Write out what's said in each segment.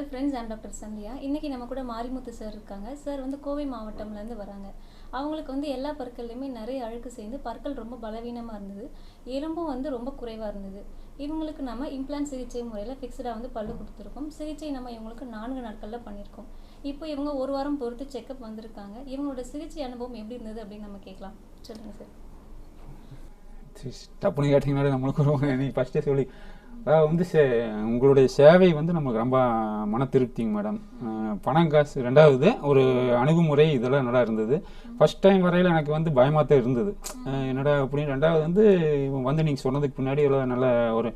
Hello friends, I'm doctor Sandhya. இன்றைக்கி நம்ம கூட மாரிமுத்து சார் இருக்காங்க. சார் வந்து கோவை மாவட்டம்லேருந்து வராங்க. அவங்களுக்கு வந்து எல்லா பற்கள்லையுமே நிறைய அழுக்கு சேர்ந்து பற்கள் ரொம்ப பலவீனமாக இருந்தது. எலும்பும் வந்து ரொம்ப குறைவாக இருந்தது. இவங்களுக்கு நம்ம இம்ப்ளான்ட் சிகிச்சை முறையில் ஃபிக்ஸ்டாக வந்து பல்லு கொடுத்துருக்கோம். சிகிச்சை நம்ம இவங்களுக்கு 4 நாட்களில் பண்ணியிருக்கோம். இப்போ இவங்க 1 வாரம் பொறுத்து செக்கப் வந்திருக்காங்க. இவங்களோட சிகிச்சை அனுபவம் எப்படி இருந்தது அப்படின்னு நம்ம கேட்கலாம். சொல்லுங்கள் சார். டப்புன்னு கேட்டிங்கனாலே நம்மளுக்கு நீ ஃபஸ்ட்டே சொல்லி அதாவது வந்து உங்களுடைய சேவை வந்து நமக்கு ரொம்ப மன திருப்திங்க மேடம். பணம் காசு ரெண்டாவது ஒரு அணுகுமுறை இதெல்லாம் நல்லா இருந்தது. ஃபஸ்ட் டைம் வரையில் எனக்கு வந்து பயமாக தான் இருந்தது. என்னடா அப்படின்னு. ரெண்டாவது வந்து இவங்க வந்து நீங்கள் சொன்னதுக்கு பின்னாடி எவ்வளோ நல்ல ஒரு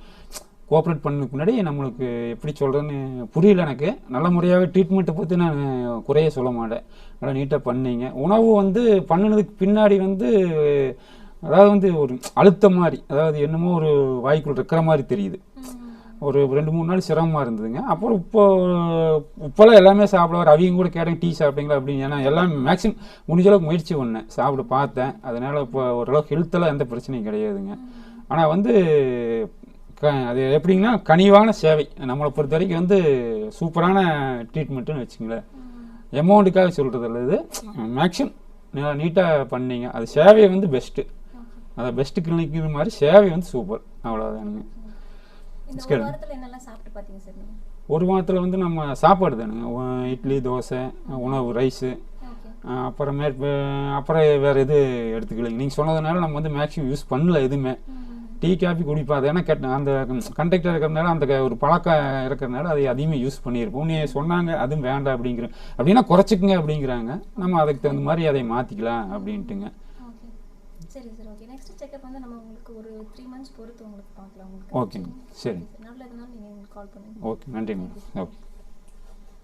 கோஆப்ரேட் பண்ணதுக்கு முன்னாடி நம்மளுக்கு எப்படி சொல்கிறேன்னு புரியல எனக்கு. நல்ல முறையாகவே ட்ரீட்மெண்ட்டை பற்றி நான் குறைய சொல்ல மாட்டேன். நல்லா நீட்டாக பண்ணீங்க. உணவு வந்து பண்ணினதுக்கு பின்னாடி வந்து அதாவது வந்து ஒரு அழுத்த மாதிரி, அதாவது என்னமோ ஒரு வாய்க்குள் இருக்கிற மாதிரி தெரியுது. ஒரு 2-3 நாள் சிரமமாக இருந்ததுங்க. அப்புறம் இப்போல்லாம் எல்லாமே சாப்பிடுவார். அவங்க கூட கேட்டேன், டீ சாப்பிட்டீங்களா அப்படின்னு. ஏன்னா எல்லாமே மேக்ஸிமம் முடிஞ்ச அளவுக்கு முயற்சி பண்ணேன், சாப்பிட பார்த்தேன். அதனால் இப்போ ஓரளவுக்கு ஹெல்த்தெல்லாம் எந்த பிரச்சனையும் கிடையாதுங்க. ஆனால் வந்து அது எப்படிங்கன்னா கனிவான சேவை. நம்மளை பொறுத்த வரைக்கும் வந்து சூப்பரான ட்ரீட்மெண்ட்டுன்னு வச்சுங்களேன். அமௌண்ட்டுக்காக சொல்கிறது அல்லது மேக்ஸிமம் நீட்டாக பண்ணீங்க. அது சேவையை வந்து பெஸ்ட்டு. அதை பெஸ்ட்டு கிளினிக்கிற மாதிரி சேவை வந்து சூப்பர். அவ்வளோதானுங்க. ஒரு வாரத்தில் வந்து நம்ம சாப்பாடு தானுங்க. இட்லி, தோசை, உணவு, ரைஸு, அப்புறம் வேறு எது எடுத்துக்கலைங்க. நீங்கள் சொன்னதுனால நம்ம வந்து மேக்ஸிமம் யூஸ் பண்ணல எதுவுமே. டீ காஃபி குடிப்போம். அது ஏன்னா அந்த கண்டக்டர் இருக்கிறதுனால அந்த ஒரு பழக்கம் இருக்கிறதுனால அதை அதிகமாக யூஸ் பண்ணியிருப்போம். நீ சொன்னாங்க அதுவும் வேண்டாம் அப்படின்னா குறைச்சிக்குங்க அப்படிங்கிறாங்க. நம்ம அதுக்கு தகுந்த மாதிரி அதை மாற்றிக்கலாம் அப்படின்ட்டுங்க. சரி சார், ஓகே. நெக்ஸ்ட் செக்அப் வந்து நம்ம உங்களுக்கு ஒரு 3 months பொறுத்து உங்களுக்கு பார்க்கலாம். ஓகேங்க, சரி. நல்லதுனால நீங்கள் கால் பண்ணுங்கள். ஓகே, நன்றி மேம். ஓகே.